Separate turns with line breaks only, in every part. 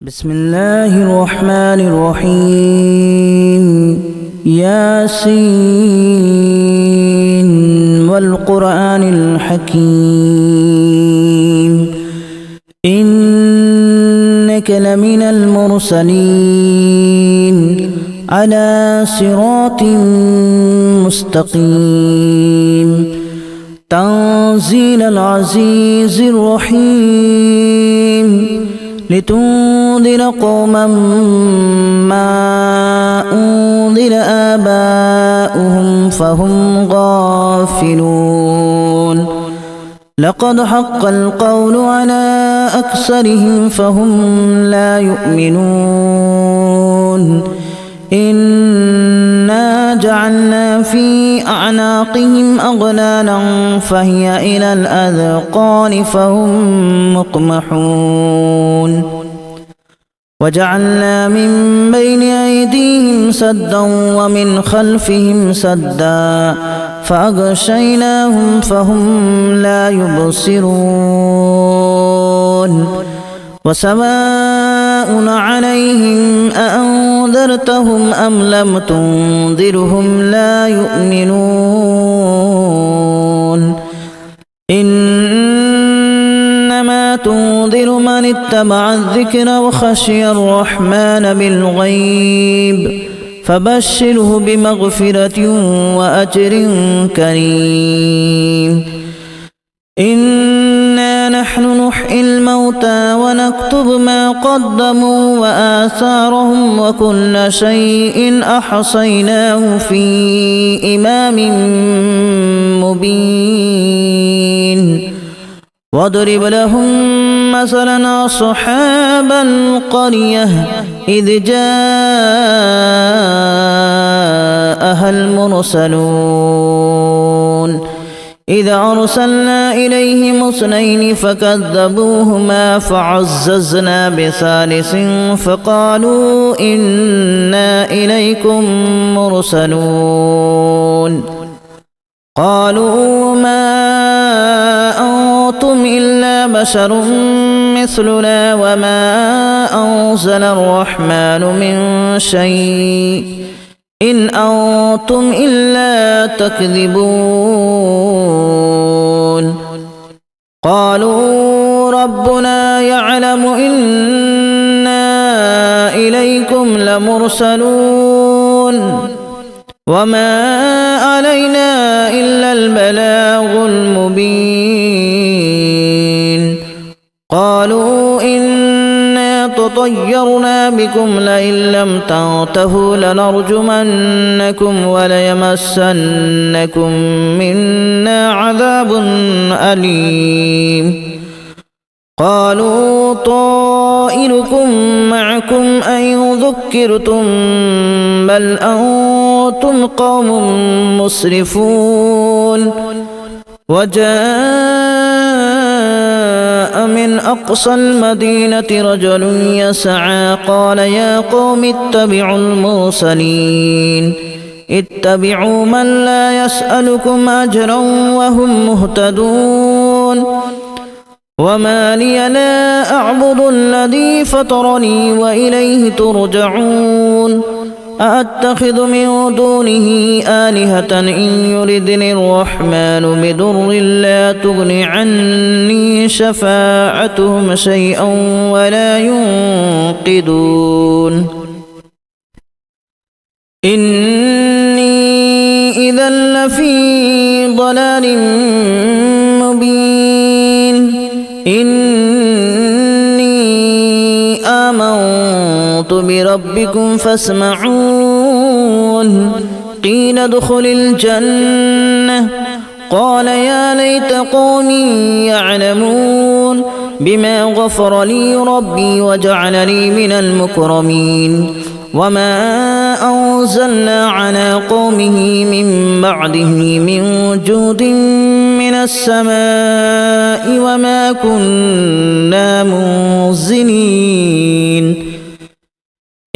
بسم الله الرحمن الرحيم ياسين والقرآن الحكيم إنك لمن المرسلين على صراط مستقيم تنزيل العزيز الرحيم لتنذر قوما ما أنذر آباؤهم فهم غافلون لقد حق القول على أكثرهم فهم لا يؤمنون إنا جعلنا في أعناقهم أغلالا فهي إلى الأذقان فهم مقمحون وجعلنا من بين أيديهم سدا ومن خلفهم سدا فأغشيناهم فهم لا يبصرون وسواء عليهم أأنذرتهم أم لم تنذرهم لا يؤمنون إنما تنذر من اتبع الذكر وخشي الرحمن بالغيب فبشره بمغفرة وأجر كريم إنا نحن نحيي الموتى ونكتب ما قدموا وآثارهم وكل شيء أحصيناه في إمام مبين واضرب لهم مثلا أصحاب القرية إذ جاءها المرسلون إذا أرسلنا إليهم اثنين فكذبوهما فعززنا بثالث فقالوا إنا إليكم مرسلون قالوا ما أنتم إلا بشر مثلنا وما أنزل الرحمن من شيء إن أنتم إلا تكذبون قالوا ربنا يعلم إنا إليكم لمرسلون وما علينا إلا البلاغ المبين قالوا إنا تطيرنا بكم لئن لم تنتهوا لنرجمنكم وليمسنكم منا عذاب أليم قالوا طائركم معكم أن ذكرتم بل أنتم قوم مسرفون وجاء من أقصى المدينة رجل يسعى قال يا قوم اتبعوا المرسلين اتبعوا من لا يسألكم أجرا وهم مهتدون وما لي لا أعبد الذي فطرني وإليه ترجعون أأتخذ من دونه آلهة إن يردني الرحمن بضر لا تغن عني شفاعتهم شيئا ولا ينقذون إني إذا لفي ضلال مبين إني آمنت بربكم فاسمعون قيل ادخل الجنة قال يا ليت قومي يعلمون بما غفر لي ربي وجعلني من المكرمين وما أنزلنا على قومه من بعده من جود من السماء وما كنا منزلين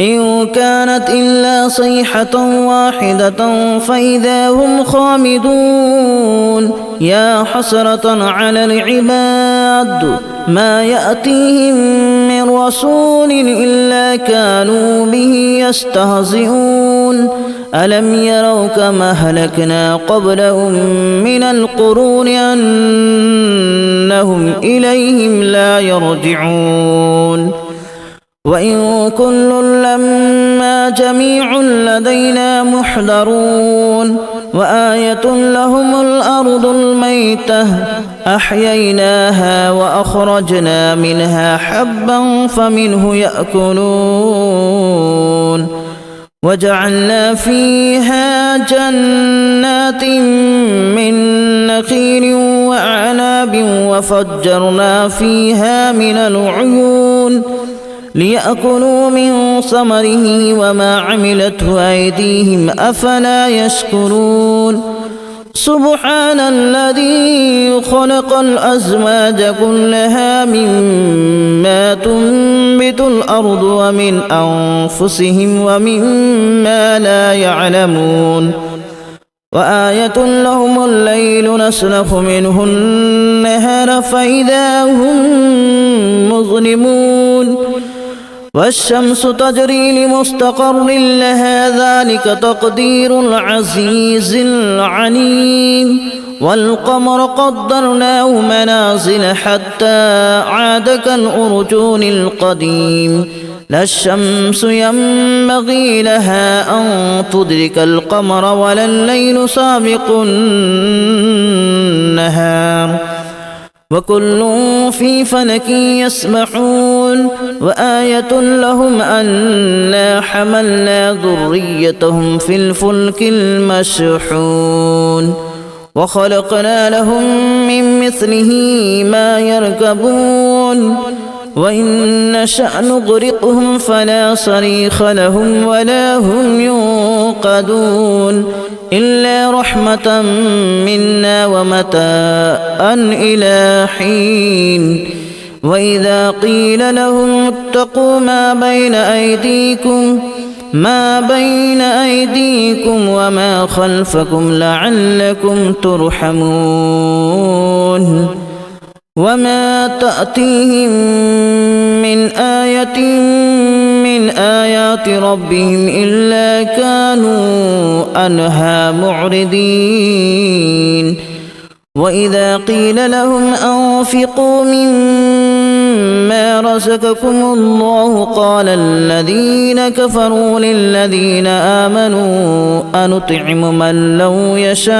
إن كانت إلا صيحة واحدة فإذا هم خامدون يا حسرة على العباد ما يأتيهم من من رسول إلا كانوا به يستهزئون ألم يروا كما أهلكنا قبلهم من القرون أنهم إليهم لا يرجعون وإن كل لما جميع لدينا محضرون وآية لهم الأرض الميتة أحييناها وأخرجنا منها حبا فمنه يأكلون وجعلنا فيها جنات من نخيل وأعناب وفجرنا فيها من العيون ليأكلوا من ثمره وما عملته أيديهم أفلا يشكرون سبحان الذي خلق الأزواج كلها مما تنبت الأرض ومن أنفسهم ومما لا يعلمون وآية لهم الليل نسلخ منه النهار فإذا هم مظلمون والشمس تجري لمستقر لها ذلك تقدير العزيز العليم والقمر قدرناه منازل حتى عاد كالأرجون القديم لا الشمس ينبغي لها أن تدرك القمر ولا الليل سابق النهار وكل في فلك يسبحون وآية لهم أنا حملنا ذريتهم في الفلك المشحون وخلقنا لهم من مثله ما يركبون وإن نشأ نغرقهم فلا صريخ لهم ولا هم ينقذون إلا رحمة منا ومتاعا إلى حين وإذا قيل لهم اتقوا ما بين أيديكم وما خلفكم لعلكم ترحمون وما تأتيهم من آية من آيات ربهم إلا كانوا عنها معرضين وإذا قيل لهم أنفقوا مما رزقكم الله قال الذين كفروا للذين آمنوا أنطعم من لو يشاء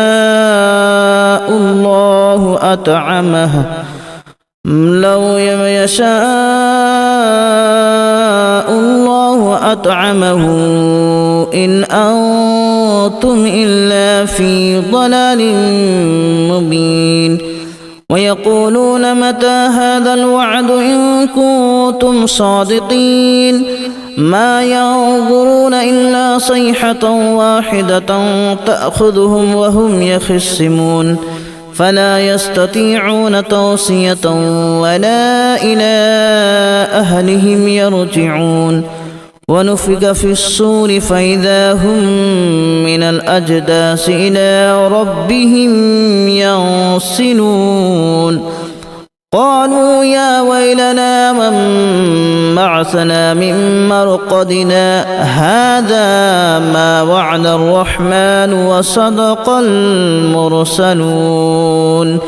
الله أطعمه إن أنتم إلا في ضلال مبين ويقولون متى هذا الوعد إن كنتم صادقين ما ينظرون إلا صيحة واحدة تأخذهم وهم يخصمون فلا يستطيعون توصية ولا إلى أهلهم يرجعون ونفخ في الصور فإذا هم من الأجداث إلى ربهم ينسلون قالوا يا ويلنا من بعثنا من مرقدنا هذا ما وعد الرحمن وصدق المرسلون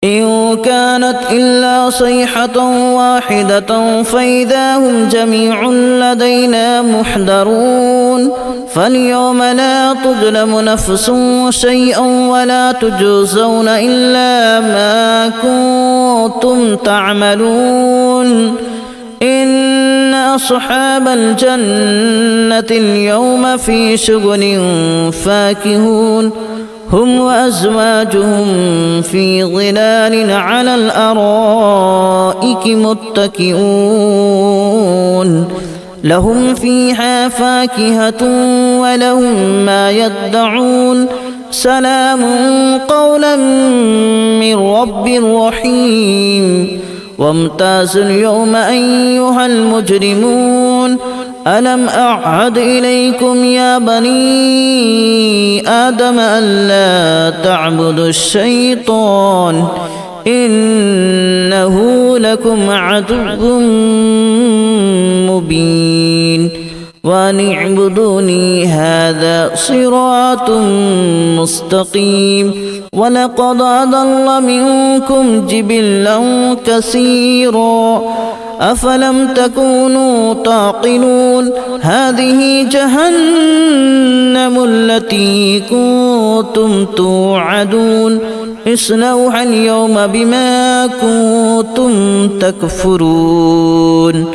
إن كانت إلا صيحة واحدة فإذا هم جميع لدينا محضرون فاليوم لا تظلم نفس شيئا ولا تجزون إلا ما كنتم تعملون إن أصحاب الجنة اليوم في شغل فاكهون هم وأزواجهم في ظلال على الأرائك متكئون لهم فيها فاكهة ولهم ما يدعون سلام قولا من رب رحيم وامتازوا اليوم أيها المجرمون ألم أعهد إليكم يا بني آدم ألا تعبدوا الشيطان إنه لكم عدو مبين وأن اعبدوني هذا صراط مستقيم ولقد أضل منكم جبلا كثيرا أفلم تكونوا تعقلون هذه جهنم التي كنتم توعدون اصلوها اليوم بما كنتم تكفرون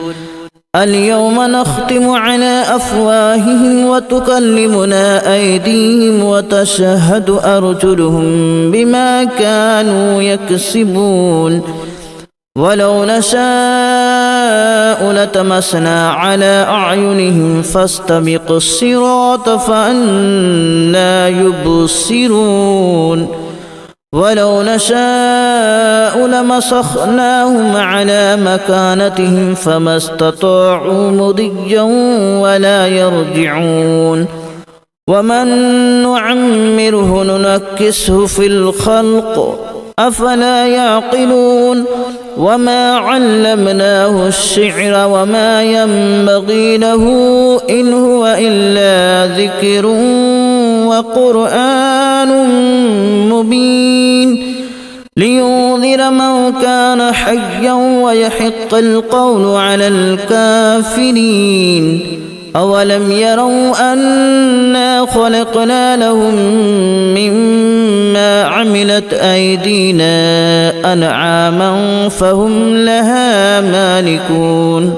اليوم نختم على أفواههم وتكلمنا أيديهم وتشهد أرجلهم بما كانوا يكسبون ولو نشاء لتمسنا على أعينهم فاستبقوا الصراط فأنى يبصرون ولو نشاء لمسخناهم على مكانتهم فما استطاعوا مضيا ولا يرجعون ومن نعمره ننكسه في الخلق أفلا يعقلون وما علمناه الشعر وما ينبغي له إن هو إلا ذكر وقرآن مبين لينذر من كان حيا ويحق القول على الكافرين أولم يروا أنا خلقنا لهم مما عملت أيدينا أنعاما فهم لها مالكون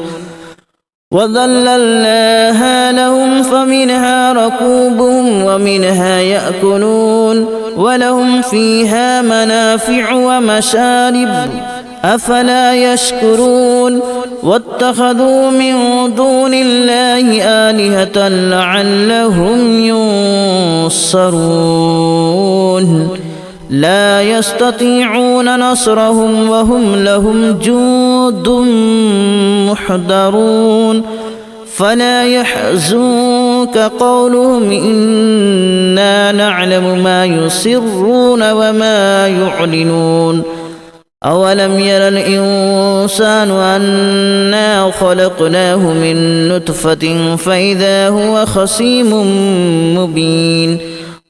وذللناها لهم فمنها ركوبهم ومنها يأكلون ولهم فيها منافع ومشارب أفلا يشكرون واتخذوا من دون الله آلهة لعلهم ينصرون لا يستطيعون نصرهم وهم لهم جند محضرون فلا يحزنك قولهم إنا نعلم ما يسرون وما يعلنون أولم ير الإنسان أنا خلقناه من نطفة فإذا هو خصيم مبين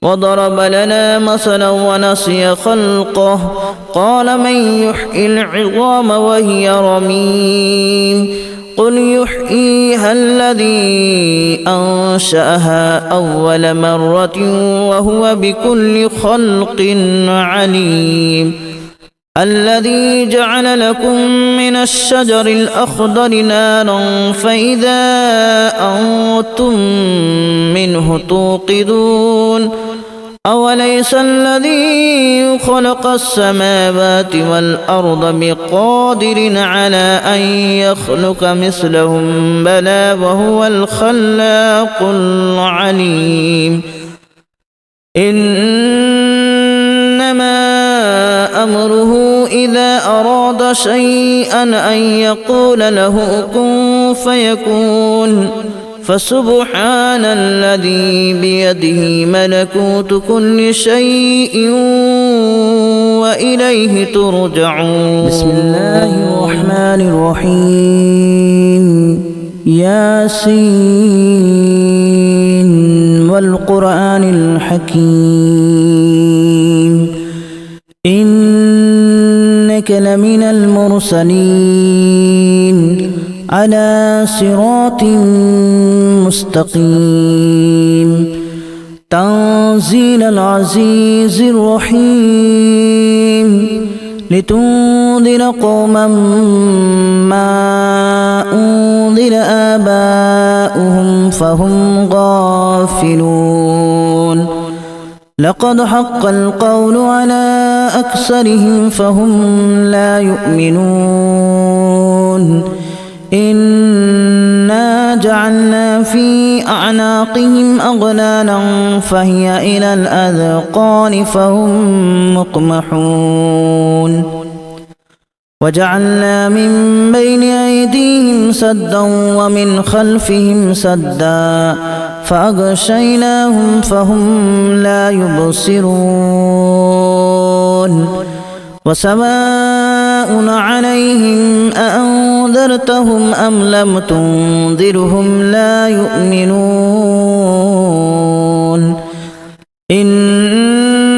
وضرب لنا مثلا ونسي خلقه قال من يحيي العظام وهي رميم قل يحييها الذي أنشأها أول مرة وهو بكل خلق عليم الذي جعل لكم من الشجر الأخضر نارا فإذا أنتم منه توقدون أوليس الذي خلق السماوات والأرض بقادر على أن يخلق مثلهم بلى وهو الخلاق العليم إنما أمره إذا أراد شيئا أن يقول له كن فيكون فسبحان الذي بيده ملكوت كل شيء وإليه ترجعون بسم الله الرحمن الرحيم ياسين والقرآن الحكيم إنك لمن المرسلين على صراط مستقيم تنزيل العزيز الرحيم لتنذر قوما ما أنذر آباؤهم فهم غافلون لقد حق القول على أكثرهم فهم لا يؤمنون إنا جعلنا في أعناقهم أغلالا فهي إلى الأذقان فهم مقمحون وجعلنا من بين أيديهم سدا ومن خلفهم سدا فأغشيناهم فهم لا يبصرون وسواء عليهم أأنذرتهم أم لم تنذرهم لا يؤمنون إنما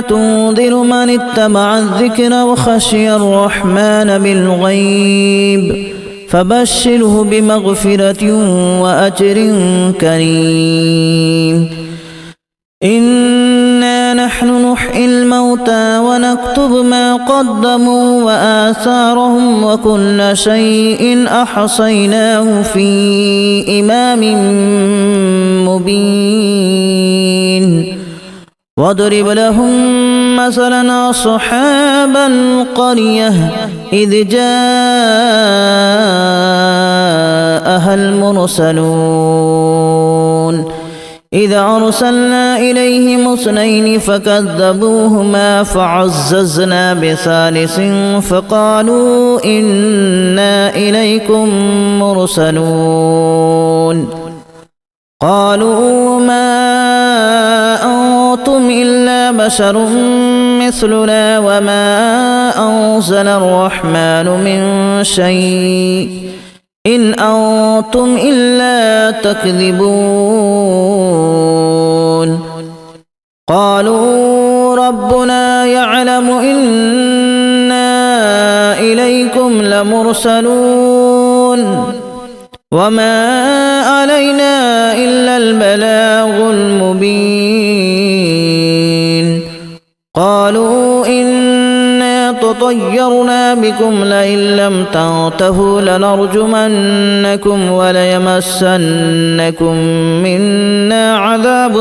تنذر من اتبع الذكر وخشي الرحمن بالغيب فبشره بمغفرة وأجر كريم إنا نحن نحيي الموتى ونكتب ما قدموا وآثارهم وكل شيء أحصيناه في إمام مبين واضرب لهم مثلا أصحاب القرية إذ جاءها المرسلون إذا أرسلنا إليهم اثنين فكذبوهما فعززنا بثالث فقالوا إنا إليكم مرسلون قالوا ما أنتم إلا بشر مثلنا وما أنزل الرحمن من شيء إن أنتم إلا تكذبون قالوا ربنا يعلم إنا إليكم لمرسلون وما علينا إلا البلاغ المبين قالوا إنا تطيرنا بكم لئن لم تنتهوا لنرجمنكم وليمسنكم منا عذاب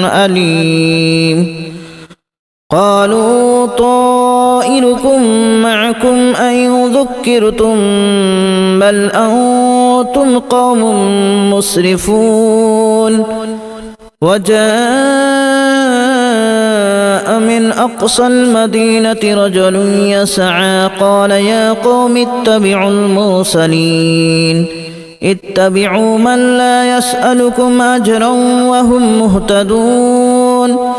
أليم قالوا طائركم معكم أن ذكرتم بل أنتم قوم مسرفون وجاء من أقصى المدينة رجل يسعى قال يا قوم اتبعوا المرسلين اتبعوا من لا يسألكم أجرا وهم مهتدون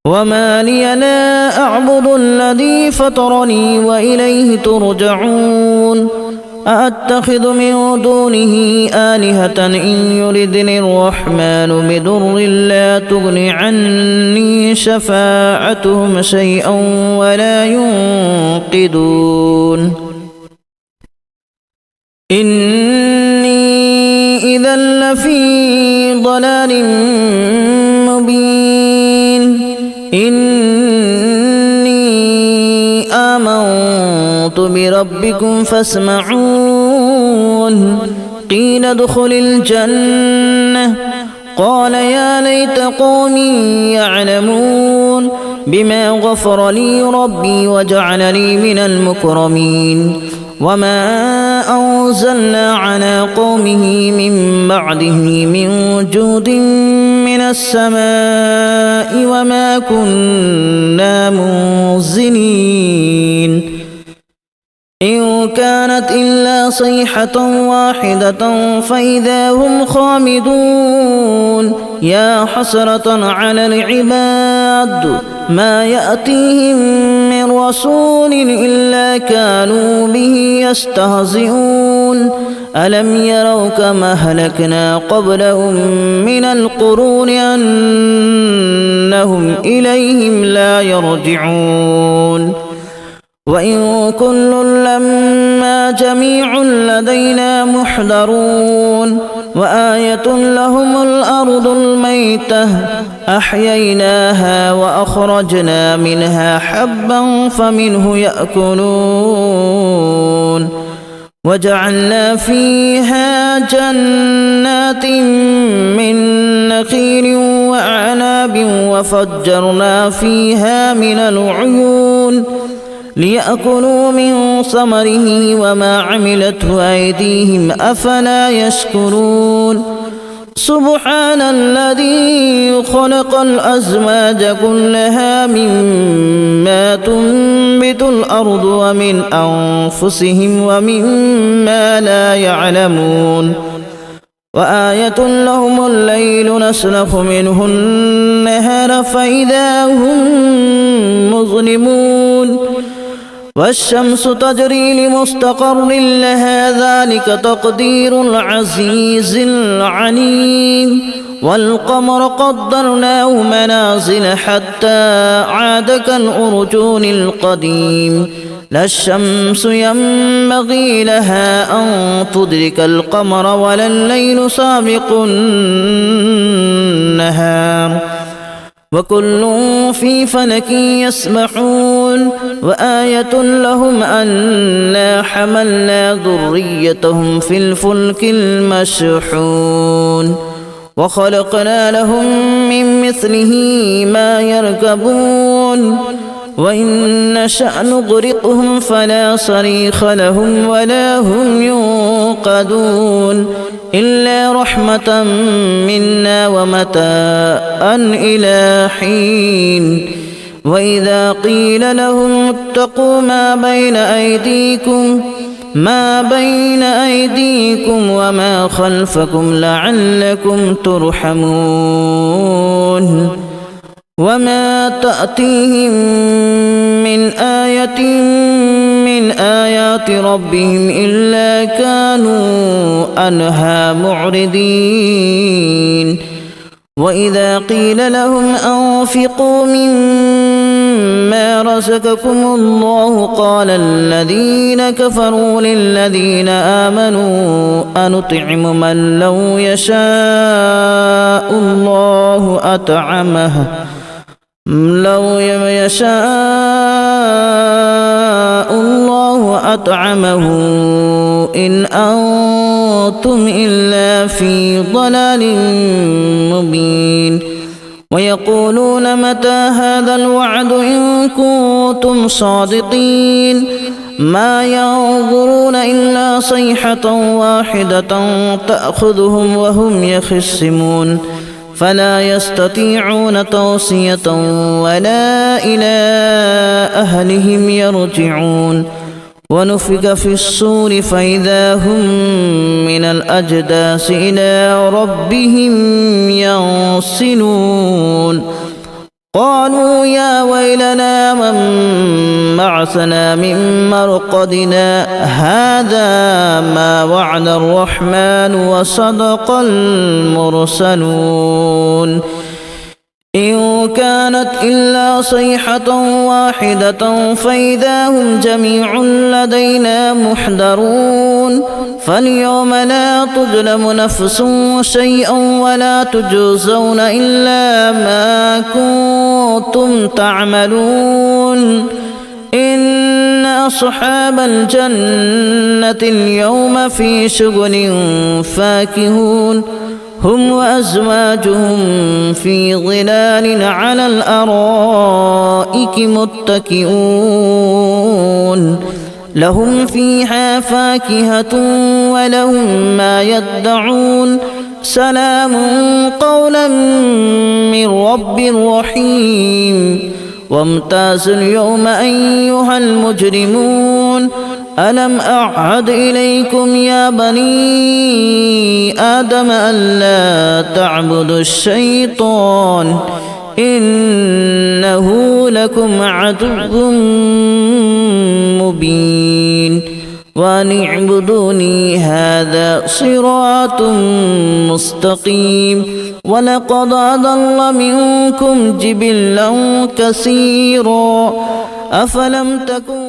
وما لي لا أعبد الذي فطرني وإليه ترجعون أأتخذ من دونه آلهة إن يردني الرحمن بضر لا تغن عني شفاعتهم شيئا ولا ينقذون إني إذا لفي ضلال مبين إني آمنت بربكم فاسمعون قيل ادخل الجنة قال يا ليت قومي يعلمون بما غفر لي ربي وجعلني من المكرمين وما أنزلنا على قومه من بعده من جود من السماء وما كنا منزلين إن كانت إلا صيحة واحدة فإذا هم خامدون يا حسرة على العباد ما يأتيهم من رسول إلا كانوا به يستهزئون ألم يروا كما أهلكنا قبلهم من القرون أنهم إليهم لا يرجعون وإن كل لما جميع لدينا محضرون وآية لهم الأرض الميتة أحييناها وأخرجنا منها حبا فمنه يأكلون وجعلنا فيها جنات من نخيل وأعناب وفجرنا فيها من العيون ليأكلوا من ثمره وما عملته أيديهم أفلا يشكرون سبحان الذي خلق الأزواج كلها مما تنبت الأرض ومن أنفسهم ومما لا يعلمون وآية لهم الليل نسلخ منه النهار فإذا هم مظلمون والشمس تجري لمستقر لها ذلك تقدير العزيز العليم والقمر قدرناه منازل حتى عاد كالأرجون القديم لا الشمس ينبغي لها أن تدرك القمر ولا الليل سابق النهار وكل في فلك يسبحون وآية لهم أنا حملنا ذريتهم في الفلك المشحون وخلقنا لهم من مثله ما يركبون وإن نشأ نغرقهم فلا صريخ لهم ولا هم ينقذون إلا رحمة منا ومتاعا إلى حين وإذا قيل لهم اتقوا ما بين أيديكم وما خلفكم لعلكم ترحمون وما تأتيهم من آية من آيات ربهم إلا كانوا عنها معرضين وإذا قيل لهم أنفقوا مما رزقكم الله قال الذين كفروا للذين آمنوا أنطعم من لو يشاء الله أطعمه إن أنتم إلا في ضلال مبين ويقولون متى هذا الوعد إن كنتم صادقين ما ينظرون إلا صيحة واحدة تأخذهم وهم يخصمون فلا يستطيعون توصية ولا إلى أهلهم يرجعون ونفخ في الصور فإذا هم من الأجداث إلى ربهم ينسلون قالوا يا ويلنا من بعثنا من مرقدنا هذا ما وعد الرحمن وصدق المرسلون إن كانت إلا صيحة واحدة فإذا هم جميع لدينا محضرون فاليوم لا تظلم نفس شيئا ولا تجزون إلا ما كنتم تعملون إن أصحاب الجنة اليوم في شغل فاكهون هم وأزواجهم في ظلال على الأرائك متكئون لهم فيها فاكهة ولهم ما يدعون سلام قولا من رب رحيم وامتازوا اليوم أيها المجرمون ألم أعهد إليكم يا بني آدم ألا تعبدوا الشيطان إنه لكم عدو مبين وأن اعبدوني هذا صراط مستقيم ولقد أضل منكم جبلا كثيرا أفلم تكونوا